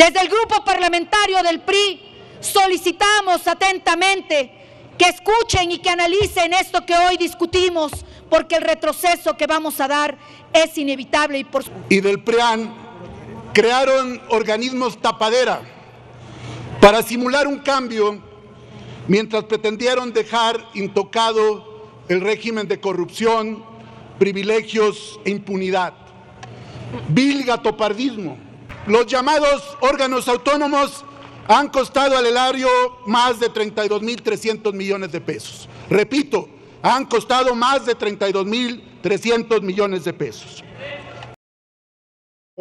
Desde el grupo parlamentario del PRI solicitamos atentamente que escuchen y que analicen esto que hoy discutimos, porque el retroceso que vamos a dar es inevitable. Y del PRIAN crearon organismos tapadera para simular un cambio mientras pretendieron dejar intocado el régimen de corrupción, privilegios e impunidad. Vil gatopardismo. Los llamados órganos autónomos han costado al erario más de 32.300 millones de pesos. Repito, han costado más de 32.300 millones de pesos.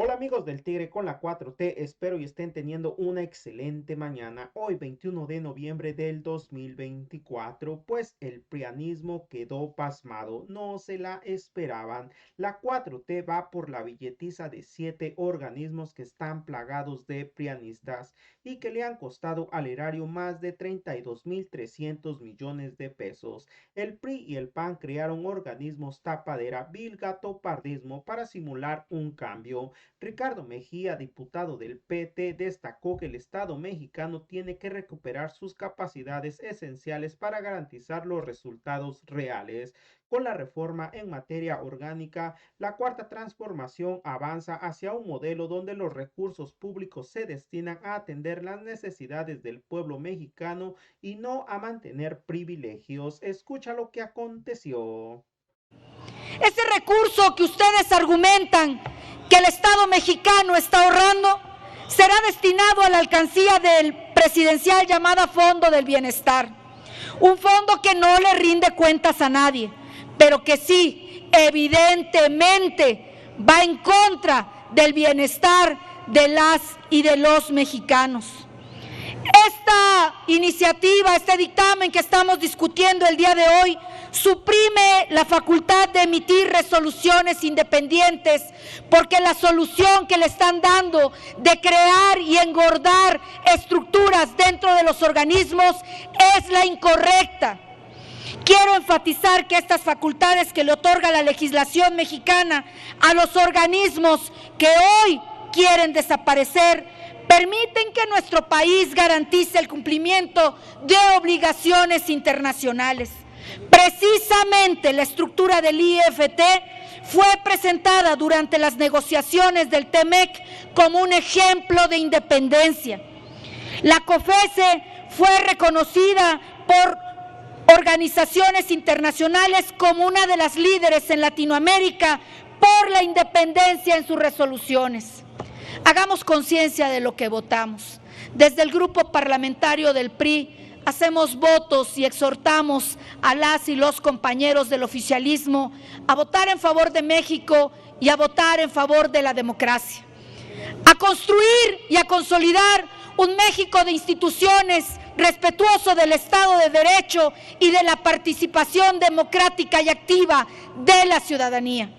Hola amigos del Tigre con la 4T, espero y estén teniendo una excelente mañana. Hoy 21 de noviembre del 2024, pues el prianismo quedó pasmado, no se la esperaban. La 4T va por la billetiza de 7 organismos que están plagados de prianistas y que le han costado al erario más de 32.300 millones de pesos. El PRI y el PAN crearon organismos tapadera, vil gatopardismo para simular un cambio. Ricardo Mejía, diputado del PT, destacó que el Estado mexicano tiene que recuperar sus capacidades esenciales para garantizar los resultados reales. Con la reforma en materia orgánica, la Cuarta Transformación avanza hacia un modelo donde los recursos públicos se destinan a atender las necesidades del pueblo mexicano y no a mantener privilegios. Escucha lo que aconteció. Ese recurso que ustedes argumentan que el Estado mexicano está ahorrando será destinado a la alcancía del presidencial llamada Fondo del Bienestar. Un fondo que no le rinde cuentas a nadie, pero que sí, evidentemente, va en contra del bienestar de las y de los mexicanos. Esta iniciativa, este dictamen que estamos discutiendo el día de hoy, suprime la facultad de emitir resoluciones independientes, porque la solución que le están dando de crear y engordar estructuras dentro de los organismos es la incorrecta. Quiero enfatizar que estas facultades que le otorga la legislación mexicana a los organismos que hoy quieren desaparecer permiten que nuestro país garantice el cumplimiento de obligaciones internacionales. Precisamente la estructura del IFT fue presentada durante las negociaciones del TEMEC como un ejemplo de independencia. La COFECE fue reconocida por organizaciones internacionales como una de las líderes en Latinoamérica por la independencia en sus resoluciones. Hagamos conciencia de lo que votamos. Desde el grupo parlamentario del PRI hacemos votos y exhortamos a las y los compañeros del oficialismo a votar en favor de México y a votar en favor de la democracia, a construir y a consolidar un México de instituciones respetuoso del Estado de Derecho y de la participación democrática y activa de la ciudadanía.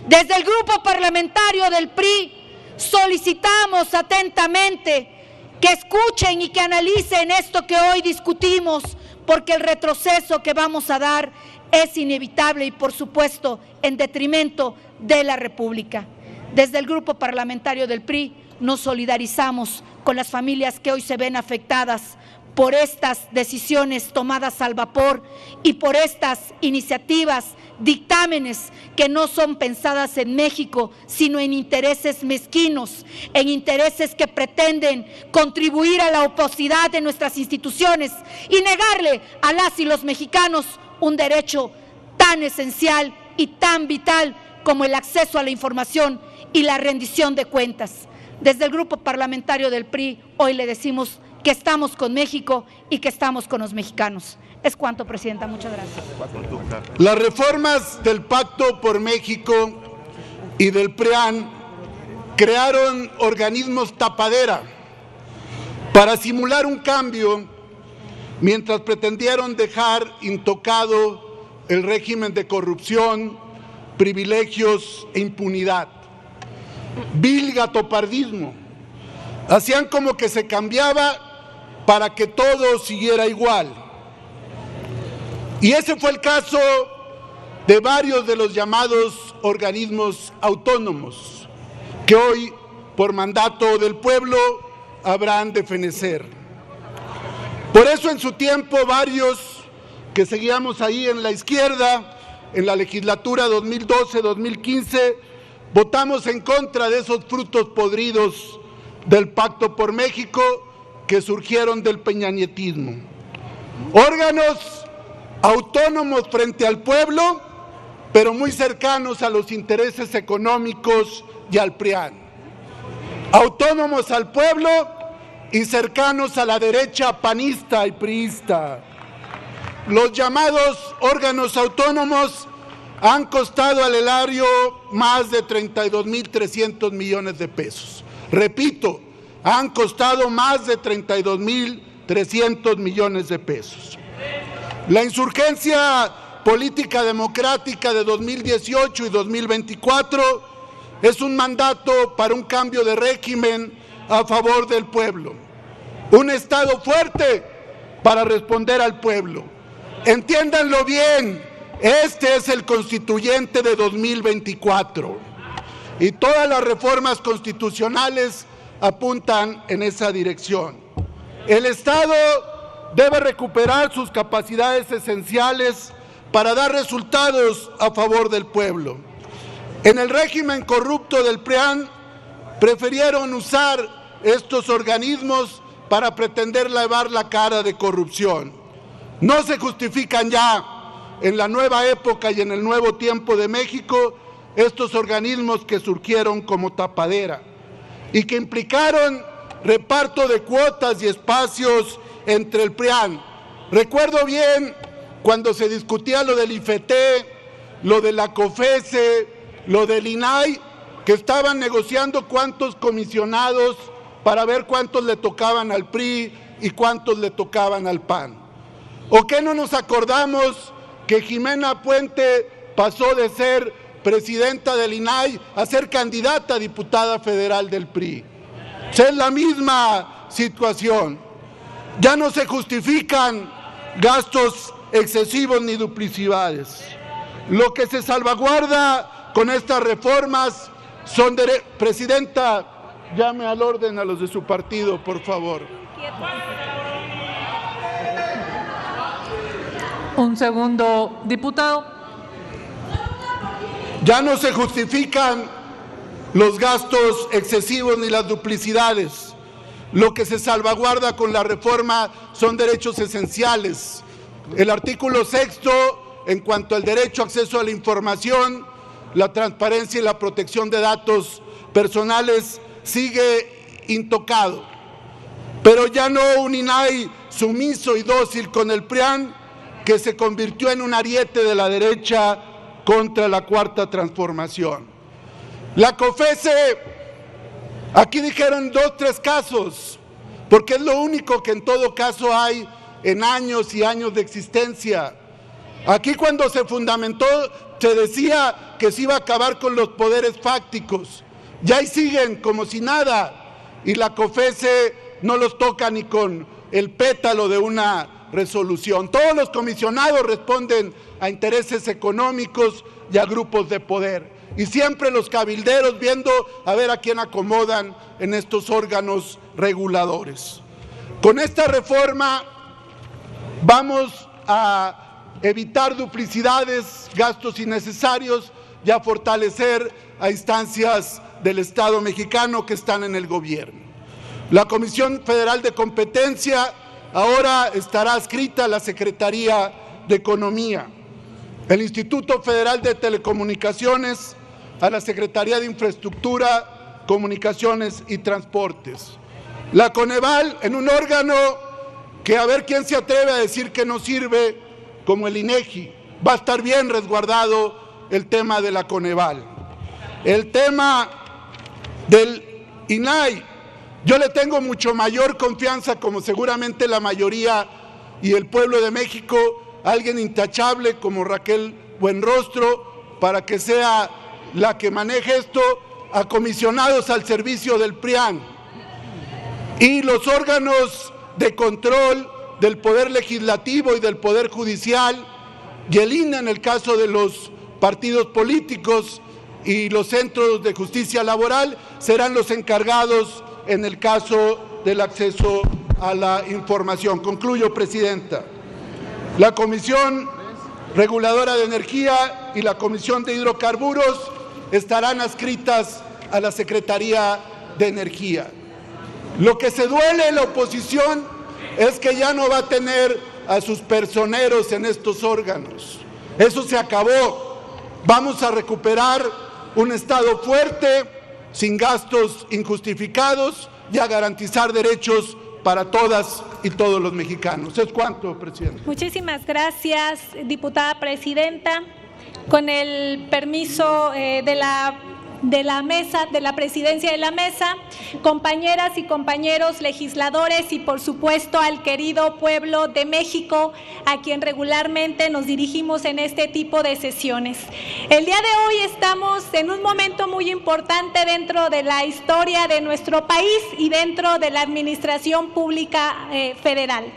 Desde el grupo parlamentario del PRI solicitamos atentamente que escuchen y que analicen esto que hoy discutimos, porque el retroceso que vamos a dar es inevitable y, por supuesto, en detrimento de la República. Desde el grupo parlamentario del PRI nos solidarizamos con las familias que hoy se ven afectadas por estas decisiones tomadas al vapor y por estas iniciativas, dictámenes que no son pensadas en México, sino en intereses mezquinos, en intereses que pretenden contribuir a la opacidad de nuestras instituciones y negarle a las y los mexicanos un derecho tan esencial y tan vital como el acceso a la información y la rendición de cuentas. Desde el grupo parlamentario del PRI hoy le decimos que estamos con México y que estamos con los mexicanos. Es cuanto, Presidenta. Muchas gracias. Las reformas del Pacto por México y del PRIAN crearon organismos tapadera para simular un cambio mientras pretendieron dejar intocado el régimen de corrupción, privilegios e impunidad. Vil gatopardismo. Hacían como que se cambiaba para que todo siguiera igual. Y ese fue el caso de varios de los llamados organismos autónomos, que hoy, por mandato del pueblo, habrán de fenecer. Por eso en su tiempo varios que seguíamos ahí en la izquierda, en la legislatura 2012-2015, votamos en contra de esos frutos podridos del Pacto por México que surgieron del peñanietismo. Órganos autónomos frente al pueblo, pero muy cercanos a los intereses económicos y al PRIAN. Autónomos al pueblo y cercanos a la derecha panista y priista. Los llamados órganos autónomos han costado al erario más de 32.300 millones de pesos. Repito, han costado más de 32.300 millones de pesos. La insurgencia política democrática de 2018 y 2024 es un mandato para un cambio de régimen a favor del pueblo. Un Estado fuerte para responder al pueblo. Entiéndanlo bien, este es el constituyente de 2024 y todas las reformas constitucionales apuntan en esa dirección. El Estado debe recuperar sus capacidades esenciales para dar resultados a favor del pueblo. En el régimen corrupto del PRIAN prefirieron usar estos organismos para pretender lavar la cara de corrupción. No se justifican ya en la nueva época y en el nuevo tiempo de México estos organismos que surgieron como tapadera y que implicaron reparto de cuotas y espacios entre el PRIAN. Recuerdo bien cuando se discutía lo del IFET, lo de la COFESE, lo del INAI, que estaban negociando cuántos comisionados para ver cuántos le tocaban al PRI y cuántos le tocaban al PAN. ¿O qué no nos acordamos que Jimena Puente pasó de ser presidenta del INAI a ser candidata a diputada federal del PRI? Es la misma situación. Ya no se justifican gastos excesivos ni duplicidades. Lo que se salvaguarda con estas reformas son Presidenta, llame al orden a los de su partido, por favor. Un segundo, diputado. Ya no se justifican los gastos excesivos ni las duplicidades. Lo que se salvaguarda con la reforma son derechos esenciales. El artículo 6º, en cuanto al derecho a acceso a la información, la transparencia y la protección de datos personales, sigue intocado. Pero ya no un INAI sumiso y dócil con el PRIAN, que se convirtió en un ariete de la derecha contra la Cuarta Transformación. La COFESE, aquí dijeron 2, 3 casos, porque es lo único que en todo caso hay en años y años de existencia. Aquí cuando se fundamentó se decía que se iba a acabar con los poderes fácticos, y ahí siguen como si nada, y la COFESE no los toca ni con el pétalo de una resolución. Todos los comisionados responden a intereses económicos y a grupos de poder, y siempre los cabilderos viendo a ver a quién acomodan en estos órganos reguladores. Con esta reforma vamos a evitar duplicidades, gastos innecesarios y a fortalecer a instancias del Estado mexicano que están en el gobierno. La Comisión Federal de Competencia ahora estará adscrita a la Secretaría de Economía, el Instituto Federal de Telecomunicaciones a la Secretaría de Infraestructura, Comunicaciones y Transportes. La Coneval en un órgano que a ver quién se atreve a decir que no sirve, como el INEGI. Va a estar bien resguardado el tema de la Coneval. El tema del INAI, yo le tengo mucho mayor confianza, como seguramente la mayoría y el pueblo de México, a alguien intachable como Raquel Buenrostro, para que sea la que maneje esto, a comisionados al servicio del PRIAN. Y los órganos de control del Poder Legislativo y del Poder Judicial, y el INE en el caso de los partidos políticos y los centros de justicia laboral, serán los encargados en el caso del acceso a la información. Concluyo, Presidenta. La Comisión Reguladora de Energía y la Comisión de Hidrocarburos estarán adscritas a la Secretaría de Energía. Lo que se duele en la oposición es que ya no va a tener a sus personeros en estos órganos. Eso se acabó. Vamos a recuperar un Estado fuerte, sin gastos injustificados y a garantizar derechos para todas y todos los mexicanos. Es cuanto, Presidente. Muchísimas gracias, diputada presidenta. Con el permiso de la mesa, de la presidencia de la mesa, compañeras y compañeros legisladores y por supuesto al querido pueblo de México a quien regularmente nos dirigimos en este tipo de sesiones. El día de hoy estamos en un momento muy importante dentro de la historia de nuestro país y dentro de la administración pública federal.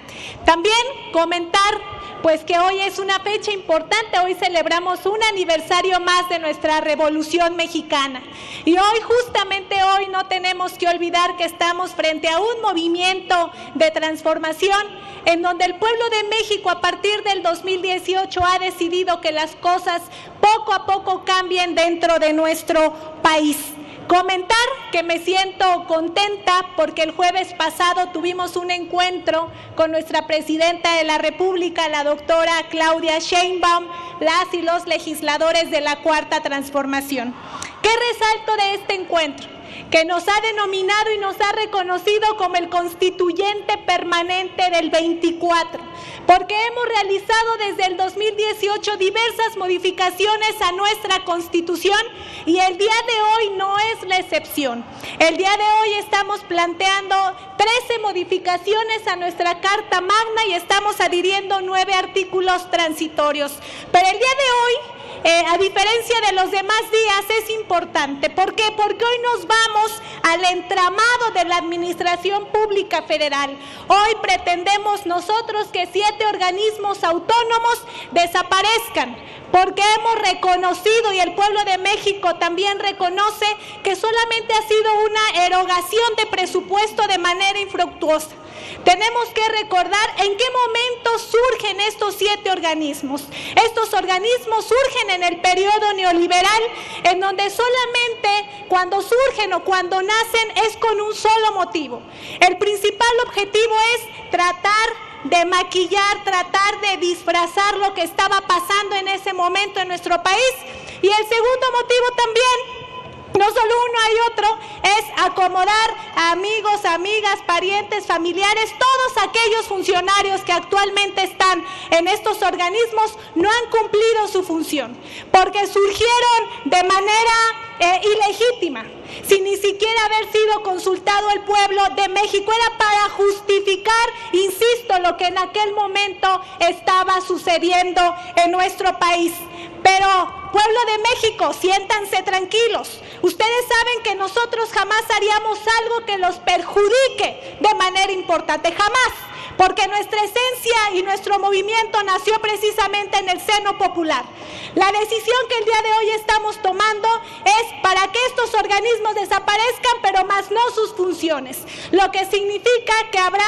También comentar pues que hoy es una fecha importante, hoy celebramos un aniversario más de nuestra Revolución Mexicana. Y hoy, justamente hoy, no tenemos que olvidar que estamos frente a un movimiento de transformación en donde el pueblo de México a partir del 2018 ha decidido que las cosas poco a poco cambien dentro de nuestro país. Comentar que me siento contenta porque el jueves pasado tuvimos un encuentro con nuestra presidenta de la República, la doctora Claudia Sheinbaum, las y los legisladores de la Cuarta Transformación. ¿Qué resalto de este encuentro? Que nos ha denominado y nos ha reconocido como el constituyente permanente del 24, porque hemos realizado desde el 2018 diversas modificaciones a nuestra Constitución y el día de hoy no es la excepción. El día de hoy estamos planteando 13 modificaciones a nuestra Carta Magna y estamos adhiriendo 9 artículos transitorios. Pero el día de hoy, a diferencia de los demás días, es importante. ¿Por qué? Porque hoy nos vamos al entramado de la Administración Pública Federal. Hoy pretendemos nosotros que 7 organismos autónomos desaparezcan, porque hemos reconocido y el pueblo de México también reconoce que solamente ha sido una erogación de presupuesto de manera infructuosa. Tenemos que recordar en qué momento surgen estos 7 organismos. Estos organismos surgen en el periodo neoliberal, en donde solamente cuando surgen o cuando nacen es con un solo motivo. El principal objetivo es tratar de maquillar, tratar de disfrazar lo que estaba pasando en ese momento en nuestro país. Y el segundo motivo también, no solo uno hay otro, es acomodar a amigos, amigas, parientes, familiares, todos aquellos funcionarios que actualmente están en estos organismos no han cumplido su función, porque surgieron de manera ilegítima, sin ni siquiera haber sido consultado el pueblo de México. Era para justificar, insisto, lo que en aquel momento estaba sucediendo en nuestro país. Pero, pueblo de México, siéntanse tranquilos. Ustedes saben que nosotros jamás haríamos algo que los perjudique de manera importante, jamás. Porque nuestra esencia y nuestro movimiento nació precisamente en el seno popular. La decisión que el día de hoy estamos tomando es para que estos organismos desaparezcan, pero más no sus funciones. Lo que significa que habrá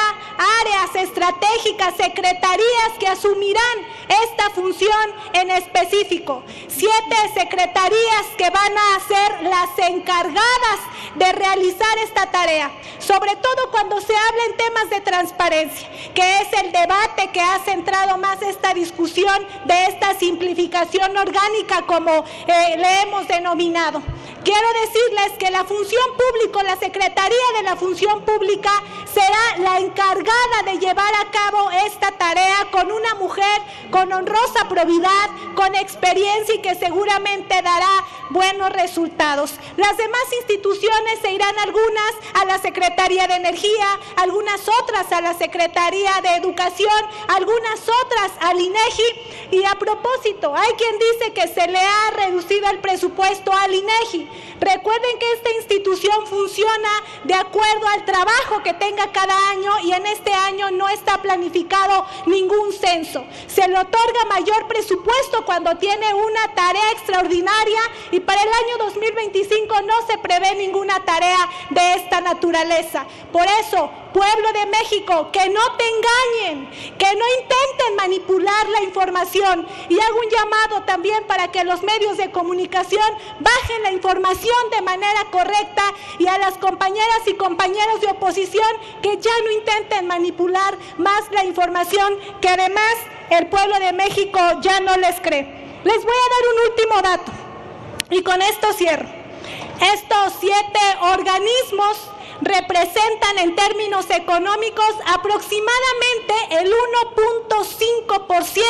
áreas estratégicas, secretarías que asumirán esta función en específico. 7 secretarías que van a ser las encargadas de realizar esta tarea. Sobre todo cuando se habla en temas de transparencia, que es el debate que ha centrado más esta discusión de esta simplificación orgánica, como le hemos denominado. Quiero decirles que la función pública, la Secretaría de la Función Pública, será la encargada de llevar a cabo esta tarea con una mujer con honrosa probidad, con experiencia y que seguramente dará buenos resultados. Las demás instituciones se irán, algunas a la Secretaría de Energía, algunas otras a la Secretaría de Educación, algunas otras al INEGI. Y a propósito, hay quien dice que se le ha reducido el presupuesto al INEGI. Recuerden que esta institución funciona de acuerdo al trabajo que tenga cada año y en este año no está planificado ningún censo. Se le otorga mayor presupuesto cuando tiene una tarea extraordinaria y para el año 2025 no se prevé ninguna tarea de esta naturaleza. Por eso, pueblo de México, que no te engañen, que no intenten manipular la información. Y hago un llamado también para que los medios de comunicación bajen la información de manera correcta, y a las compañeras y compañeros de oposición que ya no intenten manipular más la información, que además el pueblo de México ya no les cree. Les voy a dar un último dato y con esto cierro. Estos 7 organismos representan en términos económicos aproximadamente el 1.5%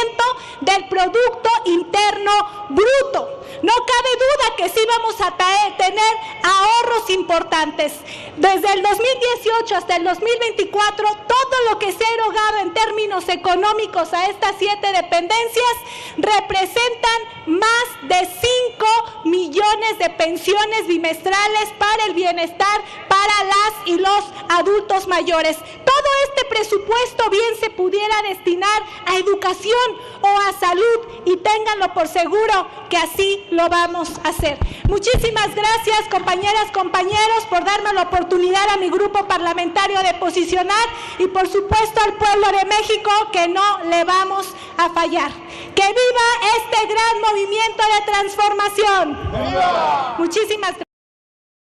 del Producto Interno Bruto. No cabe duda que sí vamos a tener ahorros importantes. Desde el 2018 hasta el 2024, todo lo que se ha erogado en términos económicos a estas 7 dependencias representan más de 5 millones de pensiones bimestrales para el bienestar para las y los adultos mayores. Todo este presupuesto bien se pudiera destinar a educación o a salud, y ténganlo por seguro que así lo vamos a hacer. Muchísimas gracias, compañeras, compañeros, por darme la oportunidad a mi grupo parlamentario de posicionar, y por supuesto al pueblo de México, que no le vamos a fallar. ¡Que viva este gran movimiento de transformación! ¡Viva! Muchísimas gracias.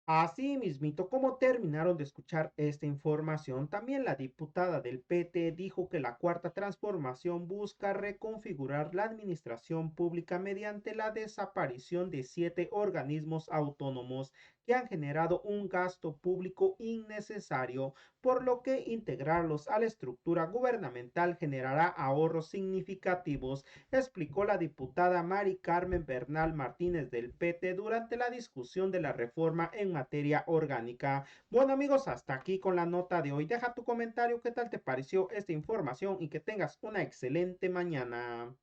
Así mismito, como terminaron de escuchar esta información, también la diputada del PT dijo que la Cuarta Transformación busca reconfigurar la administración pública mediante la desaparición de 7 organismos autónomos que han generado un gasto público innecesario, por lo que integrarlos a la estructura gubernamental generará ahorros significativos, explicó la diputada Mari Carmen Bernal Martínez del PT durante la discusión de la reforma en materia orgánica. Bueno, amigos, hasta aquí con la nota de hoy. Deja tu comentario, qué tal te pareció esta información, y que tengas una excelente mañana.